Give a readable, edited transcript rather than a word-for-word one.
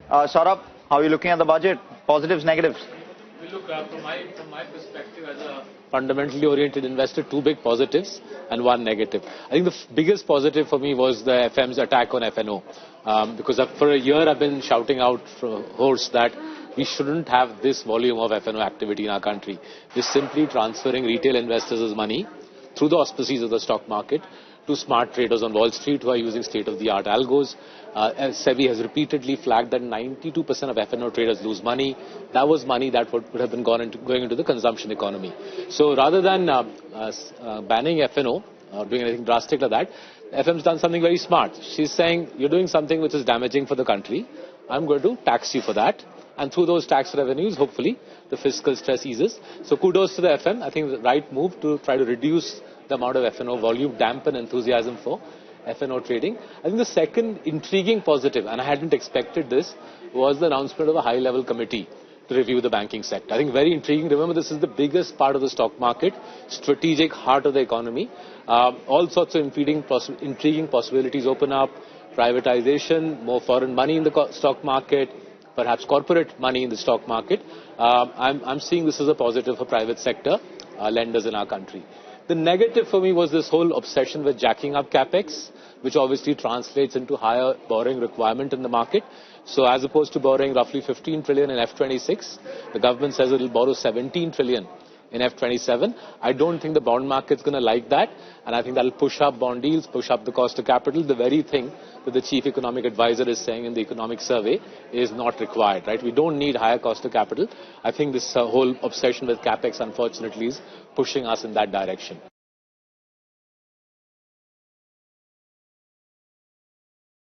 Saurabh, how are you looking at the budget? Positives, negatives? We look, from my perspective as a fundamentally oriented investor, two big positives and one negative. I think the biggest positive for me was the FM's attack on FNO. Because for a year I've been shouting out from horse that we shouldn't have this volume of FNO activity in our country. Just simply transferring retail investors' money through the auspices of the stock market to smart traders on Wall Street who are using state-of-the-art algos. SEBI has repeatedly flagged that 92% of FNO traders lose money. That was money that would have been going into the consumption economy. So rather than banning FNO or doing anything drastic like that, FM's done something very smart. She's saying, you're doing something which is damaging for the country. I'm going to tax you for that. And through those tax revenues, hopefully, the fiscal stress eases. So kudos to the FM. I think the right move to try to reduce the amount of FNO volume, dampen enthusiasm for FNO trading. I think the second intriguing positive, and I hadn't expected this, was the announcement of a high-level committee to review the banking sector. I think very intriguing. Remember, this is the biggest part of the stock market, strategic heart of the economy. All sorts of intriguing possibilities open up, privatization, more foreign money in the stock market, perhaps corporate money in the stock market. I'm seeing this as a positive for private sector lenders in our country. The negative for me was this whole obsession with jacking up capex, which obviously translates into higher borrowing requirement in the market. So as opposed to borrowing roughly 15 trillion in F26, the government says it will borrow 17 trillion in F27. I don't think the bond market's going to like that, and I think that will push up bond yields, push up the cost of capital. The very thing that the chief economic advisor is saying in the economic survey is not required, right? We don't need higher cost of capital. I think this whole obsession with capex, unfortunately, is pushing us in that direction.